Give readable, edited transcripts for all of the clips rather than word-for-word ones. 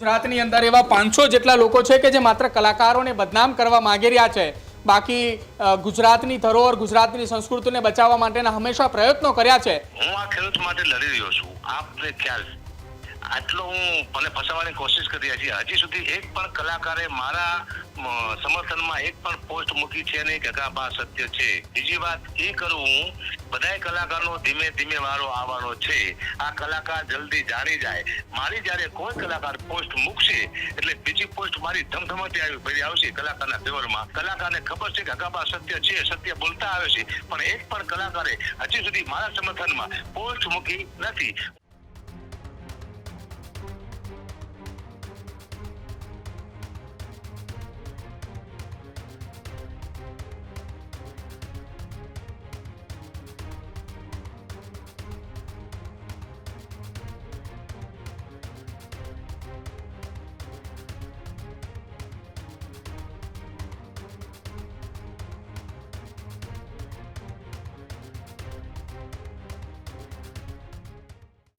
ગુજરાતની અંદર એવા 500 જેટલા લોકો છે કે જે માત્ર કલાકારોને બદનામ કરવા માંગી રહ્યા છે। બાકી ગુજરાતની ધરોહર ગુજરાતની સંસ્કૃતિને બચાવવા માટેના હંમેશા પ્રયત્નો કર્યા છે। હું આ ખેડૂત માટે લડી રહ્યો છું। આપને ખ્યાલ આટલો હું મને ફસાવવાની કોશિશ કરી છે। હજી સુધી એક પણ કલાકારે મારા સમર્થનમાં એક પણ પોસ્ટ મૂકી છે નહીં કે આ સત્ય છે। બીજી વાત એ કરું, હું બધાય કલાકારનો ધીમે ધીમે વારો આવવાનો છે। આ કલાકાર જલ્દી જાણી જાય। મારી જ્યારે કોઈ કલાકાર પોસ્ટ મૂકશે એટલે બીજી પોસ્ટ મારી ધમધમાટી આવી ભરી આવશે કલાકારના ફેવરમાં। કલાકારને ખબર છે કે અગાબા સત્ય છે, સત્ય બોલતા આવે છે, પણ એક પણ કલાકારે હજી સુધી મારા સમર્થનમાં પોસ્ટ મૂકી નથી।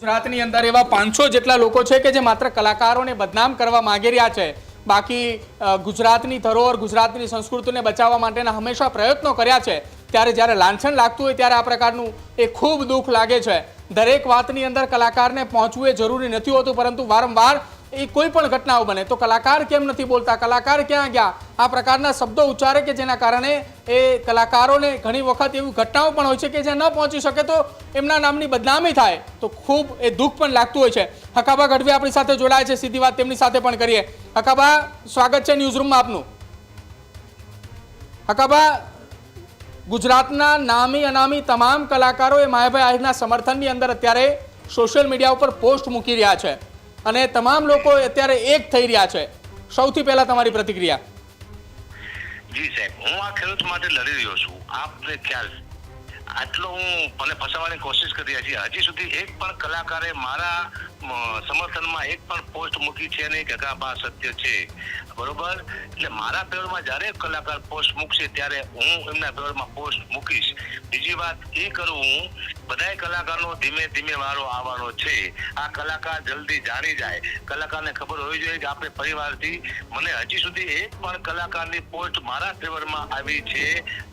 ગુજરાતની અંદર એવા 500 જેટલા લોકો છે કે જે માત્ર કલાકારોને બદનામ કરવા માંગી રહ્યા છે। બાકી ગુજરાતની ધરોહર ગુજરાતની સંસ્કૃતિને બચાવવા માટેના હંમેશા પ્રયત્નો કર્યા છે। ત્યારે જ્યારે લાંછન લાગતું હોય ત્યારે આ પ્રકારનું એ ખૂબ દુઃખ લાગે છે। દરેક વાતની અંદર કલાકારને પહોંચવું એ જરૂરી નથી હોતું, પરંતુ વારંવાર એ કોઈ પણ ઘટનાઓ બને તો કલાકાર કેમ નથી બોલતા, કલાકાર ક્યાં ગયા, આ પ્રકારના શબ્દો ઉચ્ચારે કે જેના કારણે એ કલાકારોને ઘણી વખત એવી ઘટનાઓ પણ હોય છે કે જ્યાં ન પહોંચી શકે તો એમના નામની બદનામી થાય તો ખૂબ એ દુઃખ પણ લાગતું હોય છે। હકાબા ગઢવી આપણી સાથે જોડાય છે, સીધી વાત તેમની સાથે પણ કરીએ। હકાબા, સ્વાગત છે ન્યૂઝરૂમમાં આપનું। હકાબા, ગુજરાતના નામી અનામી તમામ કલાકારો એ માયાભાઈ આહિરના સમર્થનની અંદર અત્યારે સોશિયલ મીડિયા ઉપર પોસ્ટ મૂકી રહ્યા છે અને તમામ લોકો અત્યારે એક થઈ રહ્યા છે। સૌથી પહેલા તમારી પ્રતિક્રિયા। જી સાહેબ, હું આ ખેડૂત માટે લડી રહ્યો છું। આપને ખ્યાલ આટલો હું મને ફસાવવાની કોશિશ કરી છે। હજી સુધી એક પણ કલાકારે મારા સમર્થનમાં એક પણ પોસ્ટ મૂકી છે નહીં કે આ સત્ય છે, બરોબર? એટલે મારા ફેવરમાં જ્યારે કલાકાર પોસ્ટ મૂકશે ત્યારે હું એમના ફેવરમાં પોસ્ટ મૂકીશ। બીજી વાત એ કરું, હું બધાય કલાકારનો ધીમે ધીમે વારો આવવાનો છે। આ કલાકાર જલ્દી જાણી જાય। કલાકારને ખબર હોવી જોઈએ કે આપણે પરિવારથી મને હજી સુધી એક પણ કલાકારની પોસ્ટ મારા ફેવરમાં આવી છે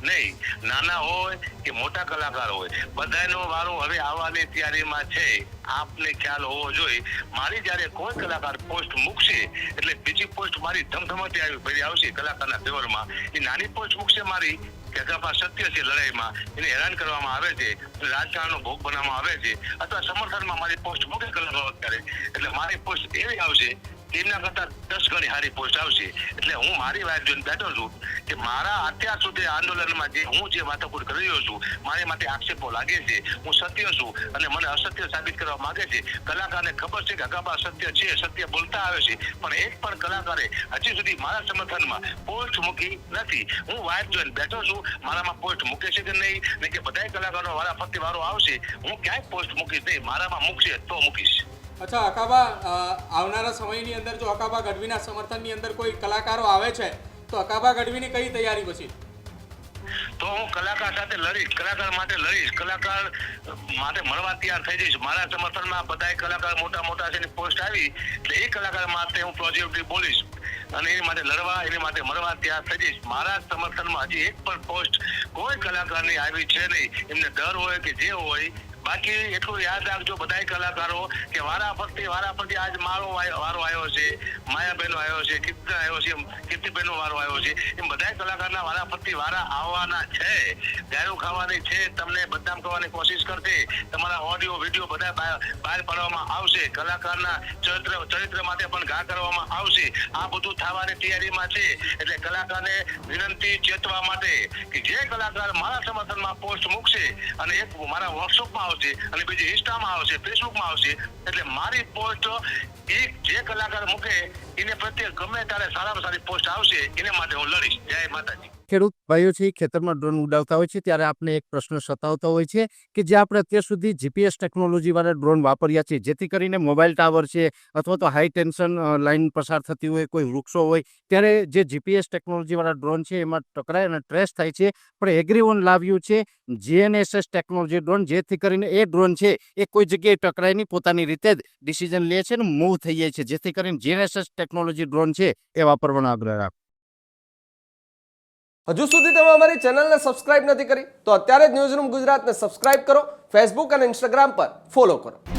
નહીં। નાના હોય કે મોટા કલાકાર હોય, બધાનો વારો હવે આવવાની તૈયારીમાં છે। આપને ખ્યાલ હોવો જોઈએ, મારી જ્યારે કોઈ કલાકાર પોસ્ટ મૂકશે એટલે બીજી પોસ્ટ મારી ધમધમાટી આવી ભરી આવશે કલાકારના ફેવરમાં। એ નાની પોસ્ટ મૂકશે મારી કે અગાપા સત્ય છે, લડાઈમાં એને હેરાન કરવામાં આવે છે, રાજકારણનો ભોગ બનાવવામાં આવે છે, અથવા સમર્થનમાં મારી પોસ્ટ મૂકે કલાકારો અત્યારે એટલે મારી પોસ્ટ એવી આવશે એમના કરતા 10 ગણી સારી પોસ્ટ આવશે। એટલે હું મારી વાત જોઈને બેઠો છું કે મારા અત્યાર સુધી આંદોલનમાં હું જે વાતાકૂટ કરી રહ્યો છું, મારી માટે આક્ષેપો લાગે છે, હું સત્ય છું અને મને અસત્ય સાબિત કરવા માંગે છે। કલાકારને ખબર છે કે અગાબા સત્ય છે, સત્ય બોલતા આવે છે, પણ એક પણ કલાકારે હજી સુધી મારા સમર્થનમાં પોસ્ટ મૂકી નથી। હું વાત જોઈને બેઠો છું, મારામાં પોસ્ટ મૂકે છે કે નહીં, ને કે બધાય કલાકારનો વારાફરતી વારો આવશે, હું ક્યાંય પોસ્ટ મૂકીશ નહીં, મારામાં મૂકશે તો મૂકીશ। અચ્છા હકાબા, આવનારા સમયની અંદર જો હકાબા ગઢવીના સમર્થનની અંદર કોઈ કલાકારો આવે છે તો હકાબા ગઢવીની કઈ તૈયારી પછી? તો હું કલાકાર સાથે લડીશ, કલાકાર માટે લડીશ, કલાકાર માટે મળવા તૈયાર થઈ જઈશ। મારા સમર્થનમાં બધાય કલાકાર મોટા મોટા છે, પોસ્ટ આવી એટલે એ કલાકાર માટે હું પોઝિટિવલી બોલીશ અને એની માટે લડવા, એની માટે મળવા તૈયાર થઈ જઈશ। મારા સમર્થનમાં હજી એક પણ પોસ્ટ કોઈ કલાકારની આવી છે નહીં, એમને ડર હોય કે જે હોય। બાકી એટલું યાદ રાખજો બધાય કલાકારો કે વારાફરતી આજ મારો વારો આવ્યો છે, માયાબેનનો આવ્યો છે, કીર્તિનો આવ્યો છે, કીર્તિબેનનો વારો આવ્યો છે, એમ બધાય કલાકારના વારાફરતી વારા આવવાના છે। ગાયું ખાવાની છે, તમને બદનામ કરવાની કોશિશ કરશે, તમારા ઓડિયો વિડીયો બધા બહાર પાડવામાં આવશે, કલાકારના ચરિત્ર માટે પણ ઘા કરવામાં આવશે। આ બધું થવાની તૈયારીમાં છે। એટલે કલાકારને વિનંતી ચેતવા માટે કે જે કલાકાર મારા સમર્થનમાં પોસ્ટ મૂકશે અને એક મારા વોટ્સઅપમાં અને બીજી ઇન્સ્ટામાં આવશે, ફેસબુકમાં આવશે, એટલે મારી પોસ્ટ જે કલાકાર મૂકે એને પ્રત્યે ગમે ત્યારે સારામાં સારી પોસ્ટ આવશે, એને માટે હું લડીશ। જય માતાજી। ખેડૂત ભાઈઓ છે ખેતરમાં ડ્રોન ઉડાવતા હોય છે ત્યારે આપને એક પ્રશ્ન સતાવતો હોય છે કે જે આપણે અત્યાર સુધી જીપીએસ ટેકનોલોજીવાળા ડ્રોન વાપર્યા છે, જેથી કરીને મોબાઈલ ટાવર છે અથવા તો હાઈ ટેન્શન લાઈન પસાર થતી હોય, કોઈ વૃક્ષો હોય, ત્યારે જે જીપીએસ ટેકનોલોજીવાળા ડ્રોન છે એમાં ટકરાય અને ટ્રેસ થાય છે. પણ એગ્રીઓન લાવ્યું છે જીએનએસએસ ટેકનોલોજી ડ્રોન, જેથી કરીને એ ડ્રોન છે એ કોઈ જગ્યાએ ટકરાય નહીં, પોતાની રીતે જ ડિસિઝન લે છે ને મૂવ થઈ જાય છે, જેથી કરીને જીએનએસએસ ટેકનોલોજી ડ્રોન છે એ વાપરવાનો આગ્રહ રાખો. હજુ સુધી તમે અમારી ચેનલને સબસ્ક્રાઇબ નથી કરી તો અત્યારે જ ન્યૂઝરૂમ ગુજરાતને સબસ્ક્રાઇબ કરો, ફેસબુક અને ઇન્સ્ટાગ્રામ પર ફોલો કરો.